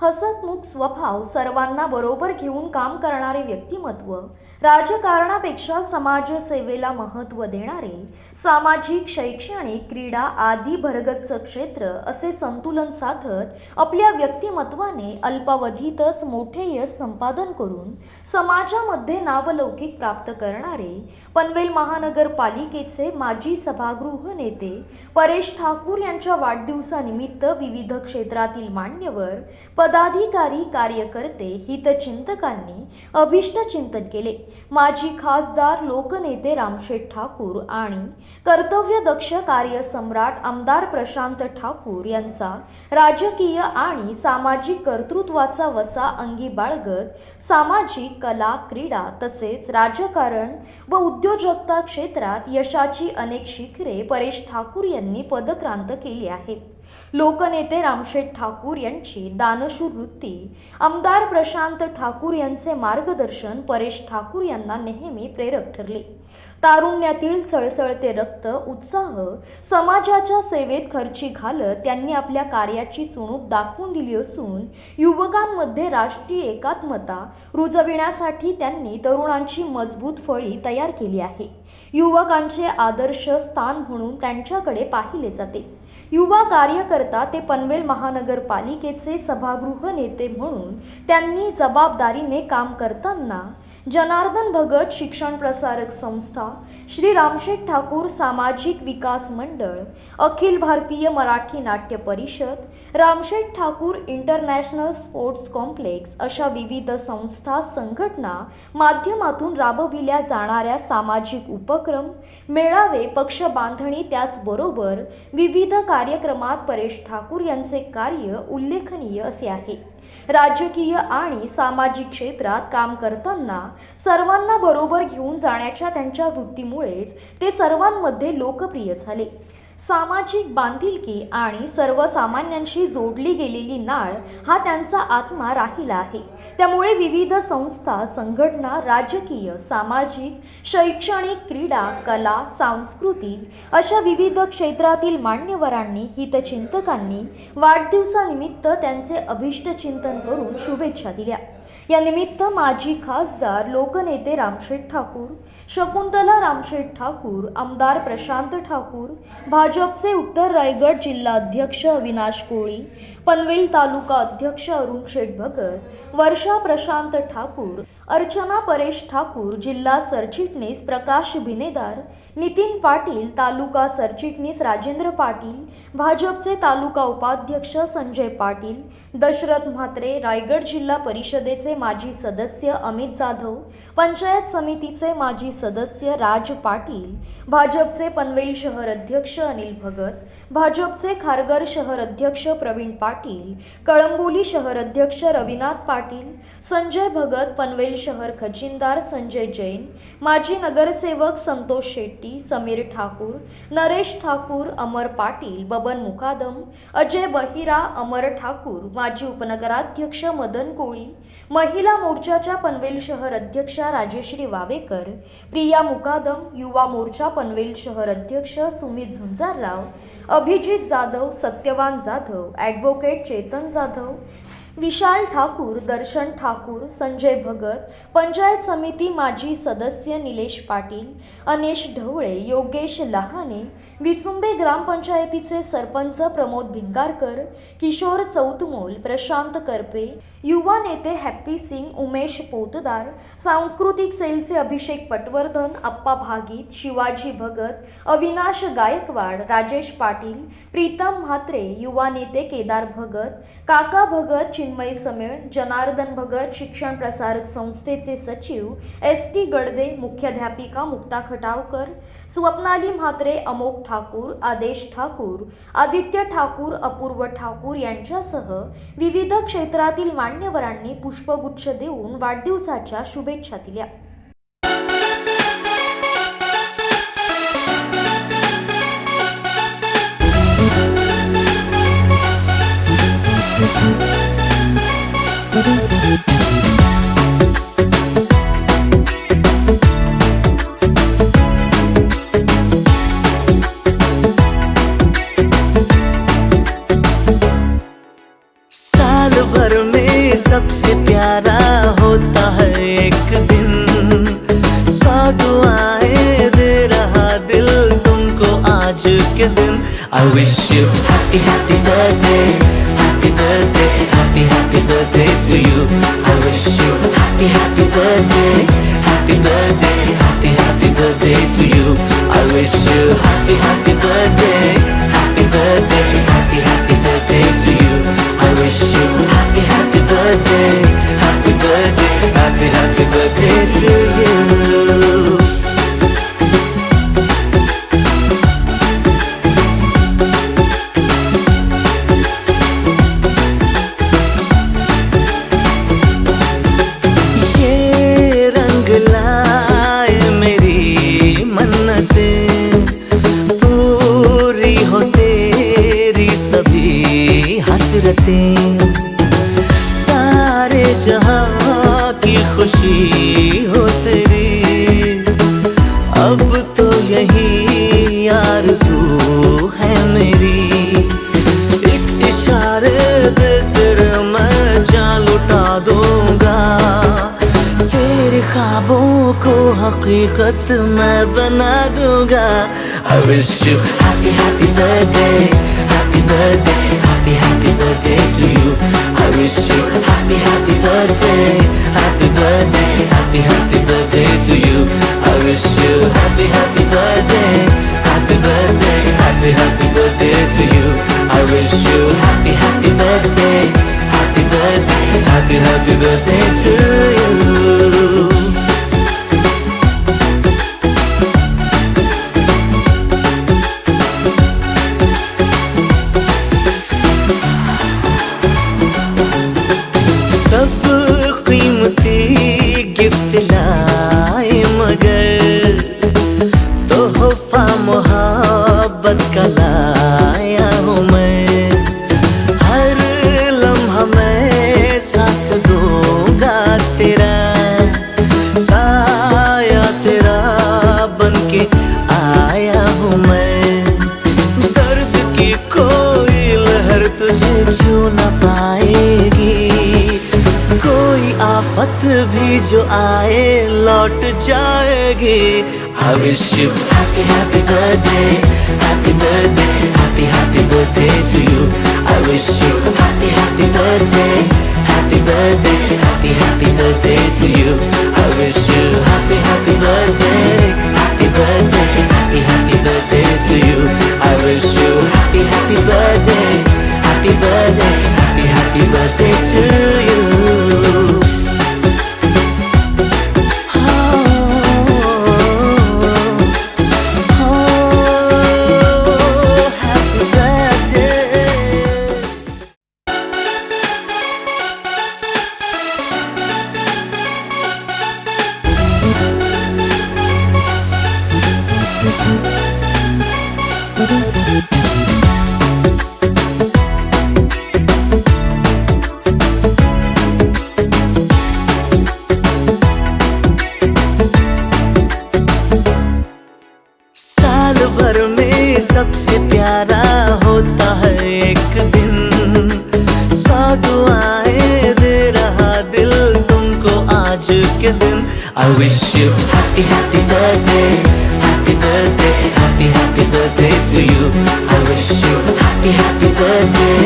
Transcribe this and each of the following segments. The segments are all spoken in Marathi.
हसतमुख स्वभाव, सर्वांना बरोबर घेऊन काम करणारे व्यक्तिमत्व, राजकारणापेक्षा समाजसेवेला महत्त्व देणारे, सामाजिक, शैक्षणिक, क्रीडा आदी भरगच्च क्षेत्र असे संतुलन साधत आपल्या व्यक्तिमत्वाने अल्पावधीतच मोठे यश संपादन करून समाजामध्ये नावलौकिक प्राप्त करणारे पनवेल महानगरपालिकेचे माजी सभागृह नेते परेश ठाकूर यांच्या वाढदिवसानिमित्त विविध क्षेत्रातील मान्यवर, पदाधिकारी, कार्यकर्ते, हितचिंतकांनी अभिष्टचिंतन केले। माजी खासदार, लोकनेते रामशेठ ठाकूर आणि कर्तव्यदक्ष कार्यसम्राट आमदार प्रशांत ठाकूर यांचा राजकीय आणि सामाजिक कर्तृत्वाचा वसा अंगी बाळगत सामाजिक, कला, क्रीडा तसेच राजकारण व उद्योजकता क्षेत्रात यशाची अनेक शिखरे परेश ठाकूर यांनी पदक्रांत केली आहेत। लोकनेते रामशेठ ठाकूर यांची दानशूर वृत्ती, आमदार प्रशांत ठाकूर यांचे मार्गदर्शन परेश ठाकूर यांना नेहमी प्रेरक ठरले। तारुण्यातील सळसळते रक्त, उत्साह, समाजाच्या सेवेत खर्ची घालत त्यांनी आपल्या कार्याची चुणूक दाखवून दिली असून युवकांमध्ये राष्ट्रीय एकात्मता रुजविण्यासाठी त्यांनी तरुणांची मजबूत फळी तयार केली आहे। युवकांचे आदर्श स्थान म्हणून त्यांच्याकडे पाहिले जाते। युवा कार्यकर्ता ते पनवेल महानगरपालिकेचे सभागृह नेते म्हणून त्यांनी जबाबदारीने काम करताना जनार्दन भगत शिक्षण प्रसारक संस्था, श्री रामशेठ ठाकूर सामाजिक विकास मंडळ, Akhil Bharatiya Marathi Natya Parishad, Ramsheth Thakur international sports complex अशा विविध संस्था, संघटना माध्यमातून राबविल्या जाणाऱ्या सामाजिक उपक्रम, मेळावे, पक्ष बांधणी त्याचबरोबर विविध कार्यक्रमात परेश ठाकूर यांचे कार्य उल्लेखनीय असे आहे। राजकीय आणि सामाजिक क्षेत्रात काम करताना सर्वांना बरोबर घेऊन जाण्याच्या त्यांच्या वृत्तीमुळेच ते सर्वांमध्ये लोकप्रिय झाले। सामाजिक बांधिलकी आणि सर्वसामान्यांशी जोडली गेलेली नाळ हा त्यांचा आत्मा राहिला आहे। त्यामुळे विविध संस्था, संघटना, राजकीय, सामाजिक, शैक्षणिक, क्रीडा, कला, सांस्कृतिक अशा विविध क्षेत्रातील मान्यवरांनी, हितचिंतकांनी वाढदिवसानिमित्त त्यांचे अभिष्टचिंतन करून शुभेच्छा दिल्या। या निमित्त माजी खासदार, लोकनेते रामशेठ ठाकूर, शकुंतला रामशेठ ठाकूर, आमदार प्रशांत ठाकूर, भाजपचे उत्तर रायगड जिल्हा अध्यक्ष अविनाश कोळी, पनवेल तालुका अध्यक्ष अरुण शेठ भगत, वर्षा प्रशांत ठाकूर, अर्चना परेश ठाकूर, जिल्हा सरचिटणीस प्रकाश भिनेदार, नितीन पाटील, तालुका सरचिटणीस राजेंद्र पाटील, भाजपचे तालुका उपाध्यक्ष संजय पाटील, दशरथ म्हात्रे, रायगड जिल्हा परिषदेचे माजी सदस्य अमित जाधव, पंचायत समितीचे माजी सदस्य राज पाटील, भाजपचे पनवेल शहर अध्यक्ष अनिल भगत, भाजपचे खारघर शहर अध्यक्ष प्रवीण पाटील, कळंबोली शहर अध्यक्ष रविनाथ पाटील, संजय भगत, पनवेल शहर खजिनदार संजय जैन, माजी नगरसेवक संतोष शेट्टी, समीर ठाकूर, नरेश ठाकूर, अमर पाटील, बबन मुकादम, अजय बहिरा, अमर ठाकूर, माजी उपनगराध्यक्ष मदन कोळी, महिला मोर्चाच्या पनवेल शहर अध्यक्षा राजेश्री वावेकर, प्रिया मुकादम, युवा मोर्चा पनवेल शहर अध्यक्ष सुमित झुंजारराव, अभिजित जाधव, सत्यवान जाधव, ॲडव्होकेट चेतन जाधव, विशाल ठाकूर, दर्शन ठाकूर, संजय भगत, पंचायत समिती माजी सदस्य निलेश पाटील, अनेश ढवळे, योगेश लहाने, विचुंबे ग्रामपंचायतीचे सरपंच प्रमोद भिंगारकर, किशोर चौतमोल, प्रशांत करपे, युवा नेते हॅप्पी सिंग, उमेश पोतदार, सांस्कृतिक सेलचे अभिषेक पटवर्धन, अप्पा भागीत, शिवाजी भगत, अविनाश गायकवाड, राजेश पाटील, प्रीतम म्हात्रे, युवा नेते केदार भगत, काका भगत, चिन्मय समेळ, जनार्दन भगत, शिक्षण प्रसारक संस्थेचे सचिव ST गडदे, मुख्याध्यापिका मुक्ता खटावकर, स्वप्नाली म्हात्रे, अमोक ठाकूर, आदेश ठाकूर, आदित्य ठाकूर, अपूर्व ठाकूर यांच्यासह विविध क्षेत्रातील मान्यवरांनी पुष्पगुच्छ देऊन वाढदिवसाच्या शुभेच्छा दिल्या। साल भर सबसे प्यारा होता है एक दिन। 100 दुआएं दे रहा दिल तुमको आज के दिन। I wish you happy happy birthday, happy birthday, happy happy birthday to you. I wish you happy happy birthday, happy birthday, happy happy birthday to you. I wish you happy happy birthday, happy birthday, happy happy birthday to you. I wish you happy happy birthday, happy birthday, happy happy birthday to you. लाए मेरी मन्नतें, पूरी हो तेरी सभी हसरतें। सारे जहां की खुशी हो तेरी, अब तो यही आरज़ू है मेरी। एक इशारे पे तेरे मैं जान लुटा दूंगा, तेरे ख्वाबों को हकीकत मैं बना दूंगा। I wish you happy happy birthday, happy birthday, happy happy birthday to you. I wish you happy happy birthday, happy birthday, happy happy birthday to you. I wish you happy happy birthday, happy birthday, happy happy birthday to you. I wish you happy happy birthday, happy birthday, happy happy birthday to you. सब कीमती गिफ्ट लाए मगर तोहफा मोहब्बत का लाया हूँ मैं। हर लम्हा मैं साथ दूंगा तेरा, साया तेरा बनके आया हूँ मैं। दर्द की कोई लहर तुझे छू न पाएगी, कोई आफत भी जो आए लौट जाएगी। I wish you happy happy birthday, happy birthday, happy happy birthday to you. I wish you happy happy birthday, happy birthday, happy happy birthday to you. I wish you happy happy birthday, happy birthday, happy happy birthday to you. I wish you happy happy birthday, happy birthday, happy happy birthday to you. साल भर में सबसे प्यारा होता है एक दिन। 100 दुआएं दे रहा दिल तुमको आज के दिन। I wish you happy happy birthday, happy birthday, happy happy birthday to you. I wish you happy happy birthday,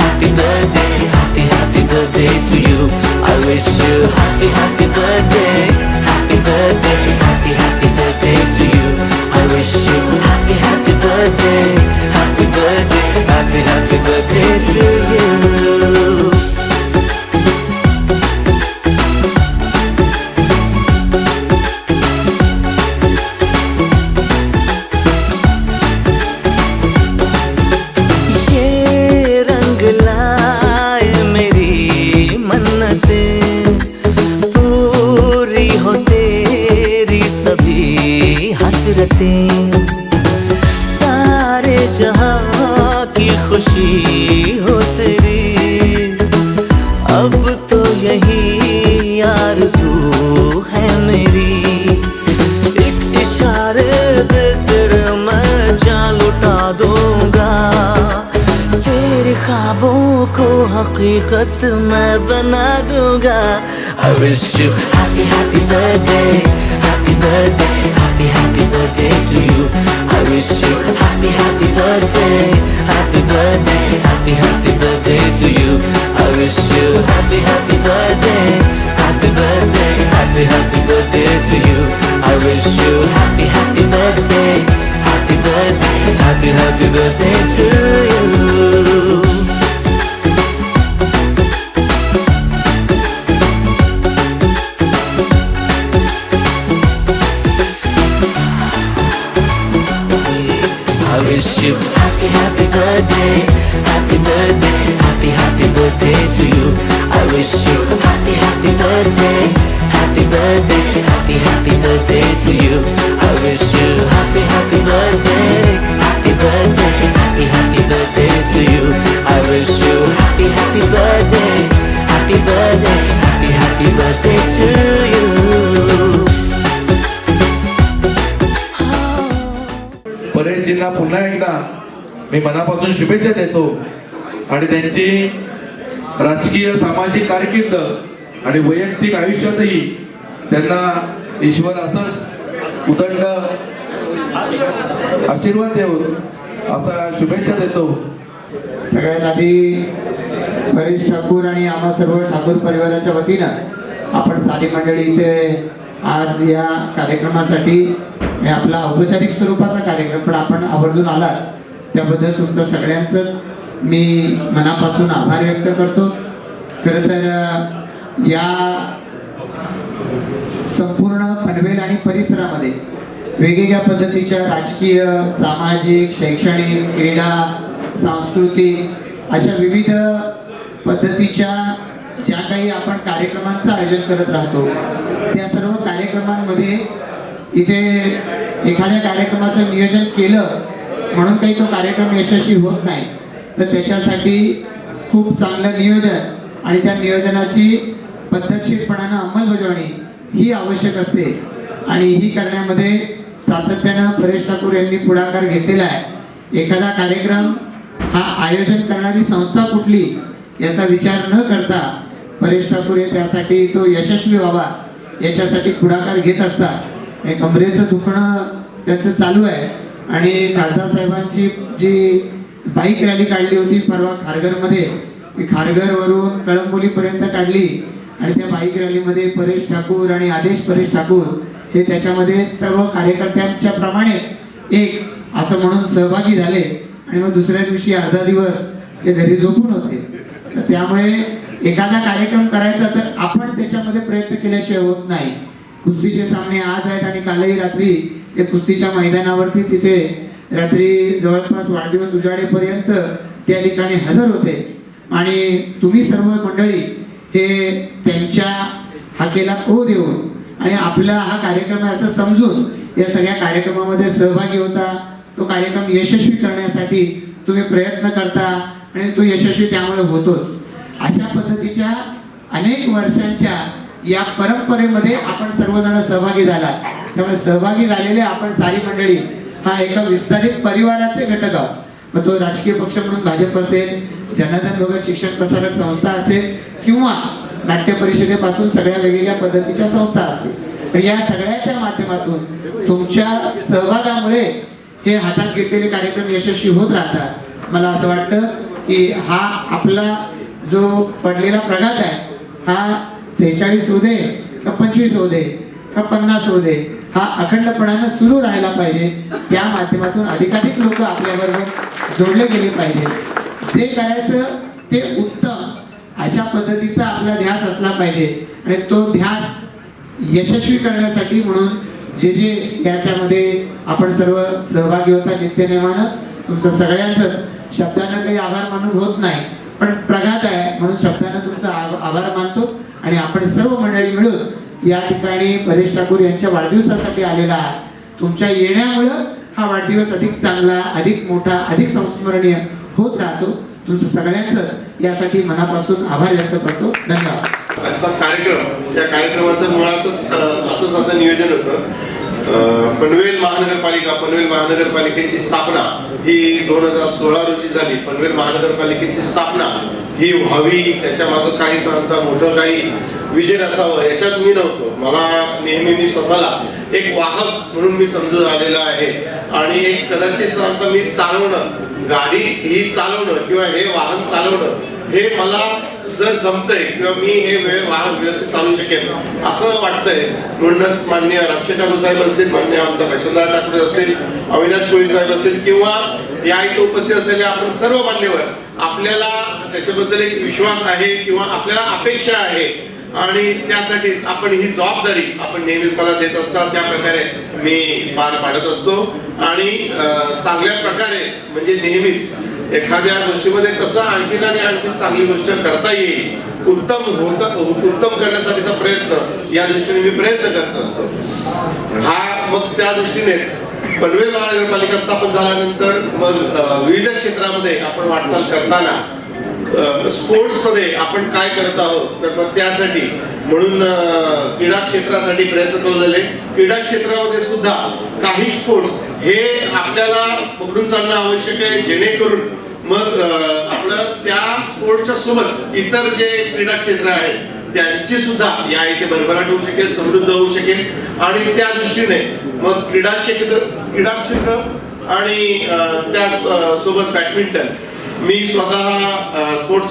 happy birthday, happy happy birthday to you. I wish you happy happy birthday, happy birthday, happy happy birthday to you. I wish you happy happy birthday, happy birthday, happy happy birthday to you. लाए मेरी मन्नतें, पूरी हो तेरी सभी हसरतें। सारे जहां की खुशी हो तेरी, अब तो यही आरज़ू है मेरी। एक इशारे पे तेरे मैं जान लुटा दूंगा, तेरे ख्वाबों को हकीकत मैं बना दूंगा। I wish you happy happy birthday, happy birthday, happy happy birthday to you. I wish you happy happy birthday, happy birthday, happy happy birthday to you. I wish you happy happy birthday, happy birthday, happy happy birthday to you. I wish you happy happy birthday, happy birthday, happy happy birthday to you. I wish you happy happy birthday, happy birthday, happy happy birthday to you. I wish you happy happy birthday, happy birthday, happy happy birthday to you. I wish you happy happy birthday, happy birthday, happy happy birthday to you. I wish you happy happy birthday, happy birthday, happy happy birthday to you. परेशजींना पुन्हा एकदा मी मनापासून शुभेच्छा देतो आणि त्यांची राजकीय सामाजिक कारकीर्द आणि वैयक्तिक आयुष्यातही त्यांना ईश्वर असंच उदंड आशीर्वाद देऊन असा शुभेच्छा देतो. सगळ्यात आधी परेश ठाकूर आणि आम्हा सर्व ठाकूर परिवाराच्या वतीनं आपण सारी मंडळी इथे आज या कार्यक्रमासाठी हे आपला औपचारिक स्वरूपाचा कार्यक्रम पण आपण आवर्जून आलात त्याबद्दल तुमचं सगळ्यांचंच मी मनापासून आभार व्यक्त करतो. खरं तर या संपूर्ण पनवेल आणि परिसरामध्ये वेगवेगळ्या पद्धतीच्या राजकीय, सामाजिक, शैक्षणिक, क्रीडा, सांस्कृतिक अशा विविध पद्धतीच्या ज्या काही आपण कार्यक्रमांचं आयोजन करत राहतो त्या सर्व कार्यक्रमांमध्ये इथे एखाद्या कार्यक्रमाचं नियोजन केलं म्हणून काही तो कार्यक्रम यशस्वी होत नाही, तर त्याच्यासाठी खूप चांगलं नियोजन आणि त्या नियोजनाची पद्धतशीरपणानं अंमलबजावणी ही आवश्यक असते आणि ही करण्यामध्ये सातत्यानं परेश ठाकूर यांनी पुढाकार घेतलेला आहे. एखादा कार्यक्रम हा आयोजन करणारी संस्था कुठली याचा विचार न करता परेश ठाकूर हे त्यासाठी तो यशस्वी व्हावा याच्यासाठी पुढाकार घेत असतात. कमरेचं दुखणं त्यांचं चालू आहे आणि खासदार साहेबांची जी बाईक रॅली काढली होती परवा खारघरमध्ये, ती खारघरवरून कळंबोलीपर्यंत काढली आणि त्या बाईक रॅलीमध्ये परेश ठाकूर आणि आदेश परेश ठाकूर हे त्याच्यामध्ये सर्व कार्यकर्त्यांच्या प्रमाणेच एक असं म्हणून सहभागी झाले आणि मग दुसऱ्या दिवशी अर्धा दिवस ते घरी झोपून होते. तर त्यामुळे एखादा कार्यक्रम करायचा तर आपण त्याच्यामध्ये प्रयत्न केल्याशिवाय होत नाही. कुस्तीचे सामने आज आहेत आणि कालही रात्री ते कुस्तीच्या मैदानावरती तिथे रात्री जवळपास वाढदिवस उजाडेपर्यंत त्या ठिकाणी हजर होते आणि तुम्ही सर्व मंडळी हे त्यांच्या हाकेला ओ देऊन आणि आपला हा कार्यक्रम आहे असं समजून या सगळ्या कार्यक्रमामध्ये सहभागी होता. तो कार्यक्रम यशस्वी करण्यासाठी तुम्ही प्रयत्न करता आणि तो यशस्वी त्यामुळे होतोच. अशा पद्धतीच्या अनेक वर्षांच्या या परंपरेमध्ये आपण सर्वजण सहभागी झाला. त्यामुळे सहभागी झालेले आपण सारी मंडळी हा एका विस्तारित परिवाराचे घटक आहोत. मग तो राजकीय पक्ष म्हणून भाजप असेल, जनार्दन भगत शिक्षण प्रसारक संस्था असेल किंवा नाट्य परिषदेपासून सगळ्या वेगवेगळ्या पद्धतीच्या संस्था असतील. तर या सगळ्याच्या माध्यमातून तुमच्या सहभागामुळे हे हातात घेतलेले कार्यक्रम यशस्वी होत राहतात. मला असं वाटतं की हा आपला जो पडलेला प्रघात आहे हा 46 होऊ दे का 25 होऊ दे का 50 होऊ दे हा अखंडपणानं सुरू राहायला पाहिजे. त्या माध्यमातून अधिकाधिक लोक आपल्याबरोबर जोडले गेले पाहिजे. जे करायचं ते उत्तम अशा पद्धतीचा आपला ध्यास असला पाहिजे आणि तो ध्यास यशस्वी करण्यासाठी म्हणून जे जे याच्यामध्ये आपण सर्व सहभागी होता नित्यनेमानं तुमचं सगळ्यांचंच शब्दानं काही आभार मानून होत नाही पण प्रघात आहे म्हणून शब्दानं तुमचा आभार मानतो आणि आपण सर्व मंडळी मिळून या ठिकाणी परेश ठाकूर यांच्या वाढदिवसासाठी आलेला आहे. तुमच्या येण्यामुळं हा वाढदिवस अधिक चांगला, अधिक मोठा, अधिक संस्मरणीय होत राहतो. तुमचं सगळ्यांचं यासाठी मनापासून आभार व्यक्त करतो. धन्यवाद. आजचा कार्यक्रम त्या कार्यक्रमाचं मुळातच असं साधं नियोजन होतं पनवेल महानगरपालिकेची स्थापना ही 2016 रोजी झाली. पनवेल महानगरपालिकेची स्थापना ही व्हावी, त्याच्या मागं काही साधारणतः मोठं काही विजन असावं याच्यात मी नव्हतो. मला नेहमी मी स्वतःला एक वाहक म्हणून मी समजून आलेला आहे आणि एक कदाचित साधारणतः मी चालवणं, गाडी ही चालवणं किंवा हे वाहन चालवणं हे मला जर जमतंय किंवा मी हे वाहन व्यवस्थित चालू शकेल असं वाटतंय. म्हणूनच माननीय रामशेठ ठाकूर साहेब असतील, माननीय आमदार यशवंतराव ठाकूर असतील, अविनाश कोळी साहेब असतील किंवा या इथे उपस्थित असलेल्या आपण सर्व मान्यवर, आपल्याला त्याच्याबद्दल एक विश्वास आहे किंवा आपल्याला अपेक्षा आहे आणि त्यासाठीच आपण ही जबाबदारी आपण नेहमीच मला देत असतात त्या प्रकारे मी पार पाडत असतो. आणि चांगल्या प्रकारे म्हणजे नेहमीच एखाद्या गोष्टीमध्ये कसं आणखीन आणि आणखीन चांगली गोष्ट करता येईल, उत्तम करण्यासाठीचा प्रयत्न या दृष्टीने मी प्रयत्न करत असतो. हा मग त्या दृष्टीनेच पनवेल महानगरपालिका स्थापन झाल्यानंतर मग विविध क्षेत्रामध्ये आपण वाटचाल करताना स्पोर्ट्स मध्ये आपण काय करत आहोत तर मग त्यासाठी म्हणून क्रीडा क्षेत्रासाठी प्रयत्न केले झाले. क्रीडा क्षेत्रामध्ये सुद्धा काही स्पोर्ट्स हे आपल्याला पकडून चालणं आवश्यक आहे, जेणेकरून मग आपलं त्या स्पोर्ट्सच्या सोबत इतर जे क्रीडा क्षेत्र आहेत त्यांची सुद्धा या इथे भरभराट होऊ शकेल, समृद्ध होऊ शकेल. आणि त्या दृष्टीने मग क्रीडा क्षेत्र आणि त्या सोबत बॅडमिंटन, मी स्वतः स्पोर्ट्स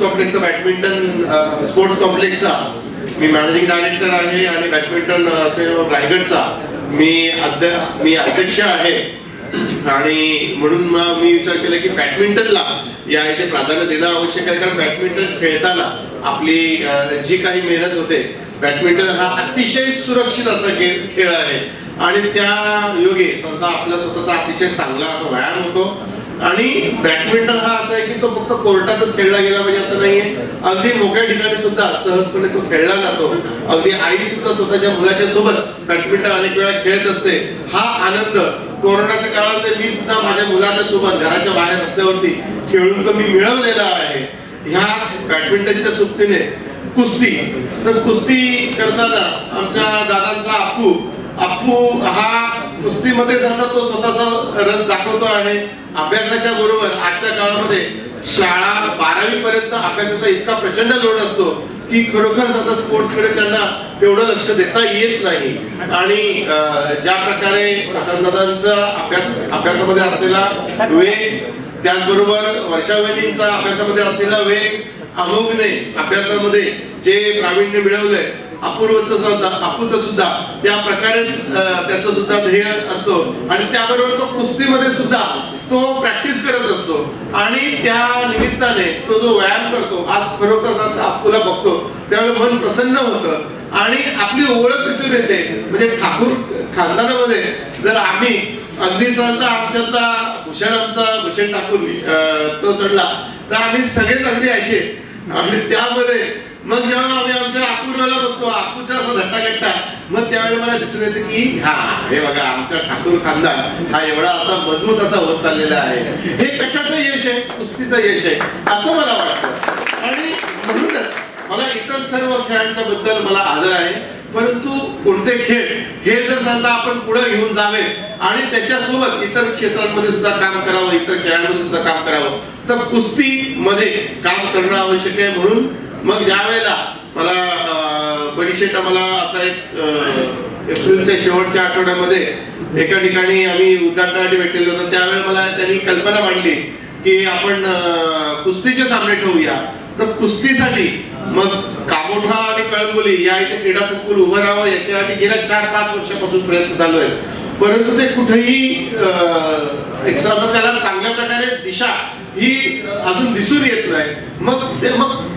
कॉम्प्लेक्सचा मी मॅनेजिंग डायरेक्टर आहे आणि बॅडमिंटन रायगडचा मी अध्यक्ष आहे. आणि म्हणून मी विचार केला की बॅडमिंटनला या इथे प्राधान्य देणं आवश्यक आहे, कारण बॅडमिंटन खेळताना आपली जी काही मेहनत होते, बॅडमिंटन हा अतिशय सुरक्षित असा खेळ आहे आणि त्या योगे समजा आपला स्वतःचा अतिशय चांगला असा व्यायाम होतो. आणि बॅडमिंटन हा असा आहे की तो फक्त कोर्टातच खेळला गेला पाहिजे असं नाहीये, अगदी मोकळ्या ठिकाणी सुद्धा सहजपणे तो खेळला जातो. अगदी आई सुद्धा स्वतःच्या मुलाच्या सोबत बॅडमिंटन अनेक वेळा खेळत असते. हा आनंद कोरोनाच्या काळात मी सुद्धा माझ्या मुलाच्या सोबत घराच्या बाहेर रस्त्यावरती खेळून तो मी मिळवलेला आहे. ह्या बॅडमिंटनच्या सोबतीने कुस्ती करताना आमच्या दादांचा अप्पू हा कुस्तीमध्ये सुद्धा तो स्वतःचा रस दाखवतो आहे. अभ्यासाच्या बरोबर आजच्या काळामध्ये शाळा 12वी पर्यंत अभ्यासाचा इतका प्रचंड लोड असतो की खरोखर सुद्धा स्पोर्ट्सकडे त्यांना तेवढं लक्ष देता येत नाही. आणि ज्या प्रकारे दादांचा अभ्यासामध्ये असलेला वेग, त्याचबरोबर वर्षा वहिनींचा अभ्यासामध्ये असलेला वेग, अमोघने अभ्यासामध्ये जे प्रावीण्य मिळवलंय, अपूचं सुद्धा त्या प्रकारेच त्याचं सुद्धा ध्येय असतो. आणि त्याबरोबर तो कुस्तीमध्ये सुद्धा तो प्रॅक्टिस करत असतो आणि त्या निमित्ताने तो जो व्यायाम करतो, आज खरोखर अपूला बघतो त्यावेळेला मन प्रसन्न होतं आणि आपली ओळख दिसून येते. म्हणजे ठाकूर खानदानामध्ये जर आम्ही अगदी सहसा आमच्यातला भूषण ठाकूर तो सोडला तर आम्ही सगळेच अगदी असे. आणि त्यामध्ये मग जेव्हा आम्ही आमच्या अपूर्वाला बघतो, अपूचा असा धट्टाकट्टा, मग त्यावेळी मला दिसून येते की हे बघा आमचा ठाकूर खानदान हा एवढा असा मजबूत असा होत चाललेला आहे. हे कशाचं यश आहे? कुस्तीचं यश आहे असं मला वाटतं. आणि म्हणूनच मला इतर सर्व खेळांच्या बद्दल मला आदर आहे, परंतु कोणते खेळ हे जर समजा आपण पुढे घेऊन जावे आणि त्याच्यासोबत इतर क्षेत्रांमध्ये सुद्धा काम करावं, इतर खेळांमध्ये सुद्धा काम करावं, तर कुस्तीमध्ये काम करणं आवश्यक आहे. म्हणून मग ज्या वेळेला मला बडीशेठ मला आता एक एप्रिलच्या शेवटच्या आठवड्यामध्ये एका ठिकाणी आम्ही उद्घाटनासाठी भेटलेलो होतो, त्यावेळेला मला त्यांनी कल्पना मांडली की आपण कुस्तीचे सामने ठेवूया. तर कुस्तीसाठी मग कामोठा आणि कळंबोली या इथे क्रीडा संकुल उभं राहावं याच्यासाठी गेल्या 4-5 वर्षापासून प्रयत्न चालू आहे, परंतु ते कुठेही एक साधा त्याला चांगल्या प्रकारे दिशा ही अजून दिसून येत नाही. मग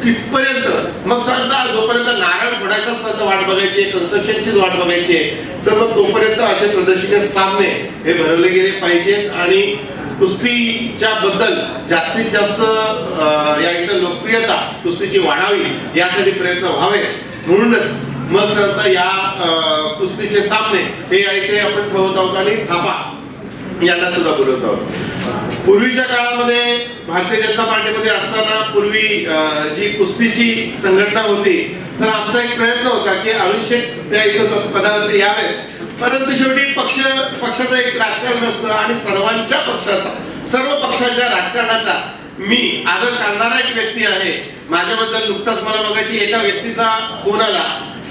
कितपर्यंत मग सांगता जोपर्यंत नारळ फोडायचाच वाट बघायची, कन्स्ट्रक्शनचीच वाट बघायची, तर मग तोपर्यंत असे प्रदर्शनीय सामने हे भरवले गेले पाहिजेत. आणि कुस्तीच्या बद्दल जास्तीत जास्त या इथं लोकप्रियता कुस्तीची वाढावी यासाठी प्रयत्न व्हावे. म्हणूनच मग सांगता या कुस्तीचे सामने हे इथे आपण ठेवत आहोत आणि थापा यांना सुद्धा बोलवत आहोत. पूर्वीच्या काळामध्ये भारतीय जनता पार्टीमध्ये असताना पूर्वी जी कुस्तीची संघटना होती, तर आमचा एक प्रयत्न होता होता की अरुण शेठ त्या इथं पदावरती यावे, परंतु शेवटी पक्षाचं एक राजकारण असतं आणि सर्वांच्या पक्षाचा, सर्व पक्षाच्या राजकारणाचा मी आदर करणारा एक व्यक्ती आहे. माझ्याबद्दल नुकताच मला मगाशी एका व्यक्तीचा फोन आला,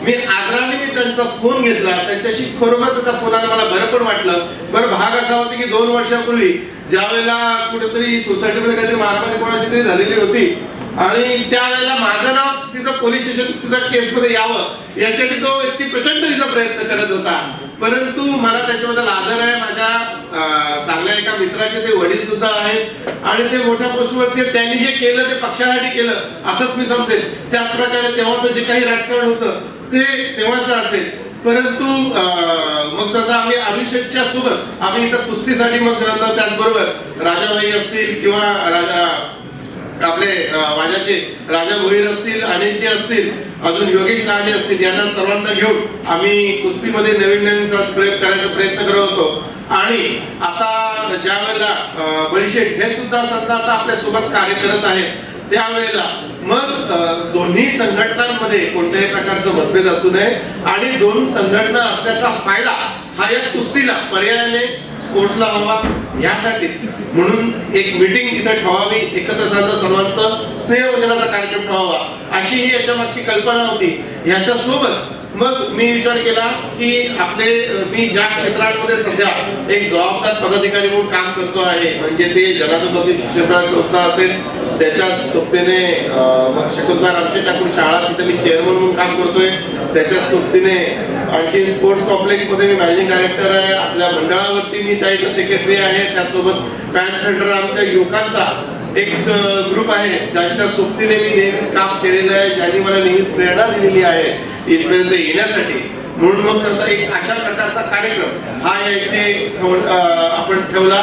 मी आदराने मी त्यांचा फोन घेतला, त्यांच्याशी खरोखर त्याचा फोन आला, मला बरं पण वाटलं. बरं भाग असा होता की 2 वर्षापूर्वी ज्या वेळेला कुठेतरी सोसायटीमध्ये काहीतरी मारामारी कोणाची तरी झालेली होती आणि त्यावेळेला माझं नाव तिथं पोलीस स्टेशन तिथं केसमध्ये यावं याच्यासाठी तो व्यक्ती प्रचंड तिचा प्रयत्न करत होता. परंतु मला त्याच्याबद्दल आदर आहे. माझ्या चांगल्या एका मित्राचे ते वडील सुद्धा आहेत आणि ते मोठ्या पोस्टवरती, त्यांनी जे केलं ते पक्षासाठी केलं असंच मी समजेल. त्याच प्रकारे तेव्हाचं जे काही राजकारण होतं ते तेव्हाचं असेल. परंतु मग सध्या आम्ही अरुण शेठच्या सोबत आम्ही इथं कुस्तीसाठी मग नंतर त्याचबरोबर राजाबाई असतील किंवा आपले वाजाचे राजा भोईर असतील, अनिलजी असतील, अजून योगेश लांडे असतील, यांना सर्वांना घेऊन आम्ही कुस्तीमध्ये नवीन प्रयोग करायचा प्रयत्न करत होतो. आणि आता ज्या वेळेला बळीशेठ हे सुद्धा सध्या आता आपल्या सोबत कार्य करत आहेत, त्यावेळेला मग दोन्ही संघटनांमध्ये कोणत्याही प्रकारचं मतभेद असू नये आणि 2 संघटना असण्याचा फायदा हा या कुस्तीला पर्यायाने पोहोचला हवा यासाठीच म्हणून एक मीटिंग इथं ठेवावी, एकत्र साधं सर्वांचं स्नेहवंदनाचा कार्यक्रम ठेवावा अशी ही याच्या मागची कल्पना होती. ह्याच्या सोबत मग मी विचार केला की मी ज्या क्षेत्रांमध्ये सध्या एक जबाबदार पदाधिकारी म्हणून काम करतो आहे, म्हणजे ते जनार्दन बक्षीस शिक्षण संस्था असेल, त्याच्याच सोबतीने शकुंतला रामशेठ ठाकूर शाळा तिथे मी चेअरमन म्हणून काम करतोय, त्याच्याच सोबतीने आणखी स्पोर्ट्स कॉम्प्लेक्स मध्ये मी मॅनेजिंग डायरेक्टर आहे, आपल्या मंडळावरती मी त्या इथं सेक्रेटरी आहे, त्यासोबत पॅन थंडर आमच्या युवकांचा एक ग्रुप आहे ज्यांच्या सोबतीने मी नेहमीच काम केलेलं आहे, ज्यांनी मला नेहमीच प्रेरणा दिलेली आहे इथपर्यंत येण्यासाठी. म्हणून मग सध्या एक अशा प्रकारचा कार्यक्रम हा या इथे आपण ठेवला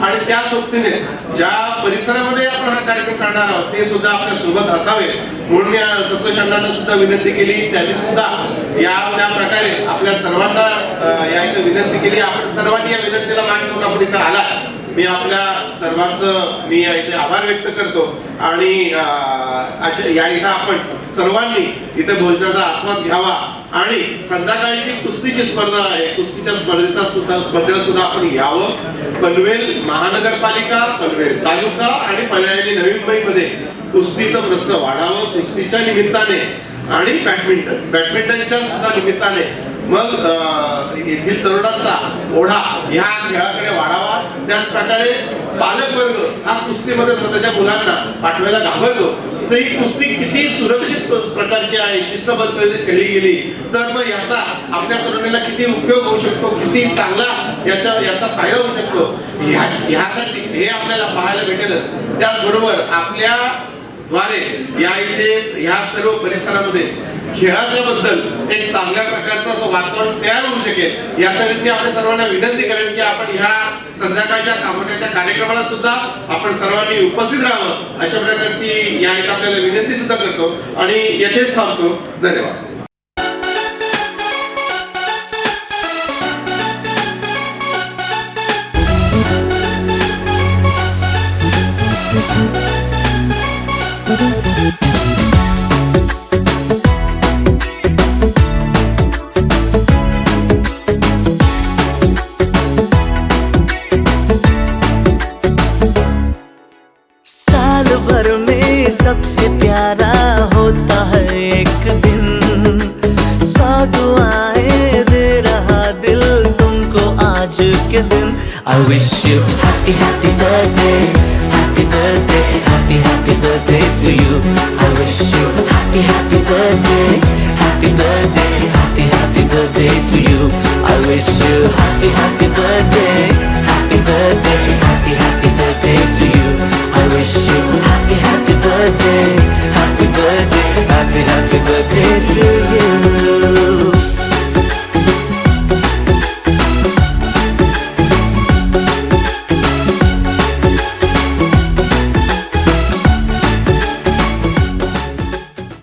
आणि त्या सोबतीने ज्या परिसरामध्ये आपण हा कार्यक्रम करणार आहोत ते सुद्धा आपल्या सोबत असावे म्हणून मी संतोष अण्णांना सुद्धा विनंती केली. त्यांनी सुद्धा त्या प्रकारे आपल्या सर्वांना या इथे विनंती केली. आपण सर्वांनी या विनंतीला मान ठेवून आपण इथं आला. मी आपल्या सर्वांचं मी या इथे आभार व्यक्त करतो आणि अशा या इथं आपण सर्वांनी इथे भोजनाचा आस्वाद घ्यावा आणि संध्याकाळी जी कुस्तीची स्पर्धा आहे, कुस्तीच्या स्पर्धेला सुद्धा आपण यावं. पनवेल महानगरपालिका, पनवेल तालुका आणि पर्यायी नवी मुंबईमध्ये कुस्तीचं प्रस्त वाढावं. कुस्तीच्या निमित्ताने आणि बॅडमिंटनच्या सुद्धा निमित्ताने मग येथील तरुणांचा ओढा या खेळाकडे वाढावा. त्याच प्रकारे पालक वर्ग हा कुस्तीमध्ये स्वतःच्या मुलांना पाठवायला घाबरतो, तर ही कुस्ती किती सुरक्षित प्रकारची आहे, शिस्तबद्ध खेळली गेली तर मग याचा आपल्या तरुणीला किती उपयोग होऊ शकतो, किती चांगला याचा फायदा होऊ शकतो ह्यासाठी हे आपल्याला पाहायला भेटेलच. त्याचबरोबर आपल्या द्वारे या इथे ह्या सर्व परिसरामध्ये खेळाच्या बद्दल एक चांगल्या प्रकारचं असं वातावरण तयार होऊ शकेल यासाठी मी आपल्या सर्वांना विनंती करेन की आपण ह्या संध्याकाळच्या कामोट्याच्या कार्यक्रमाला सुद्धा आपण सर्वांनी उपस्थित राहावं अशा प्रकारची या इथे आपल्याला विनंती सुद्धा करतो आणि येथेच थांबतो. धन्यवाद. साल भर में सबसे प्यारा होता है एक दिन, 100 दुआएं दे रहा दिल तुमको आज के दिन. I wish you happy happy birthday, happy birthday, happy happy birthday to you. I wish you happy happy birthday, happy birthday, happy happy birthday to you. I wish you happy happy birthday, happy birthday, happy happy birthday to you. I wish you happy happy birthday, happy birthday, happy happy birthday to you.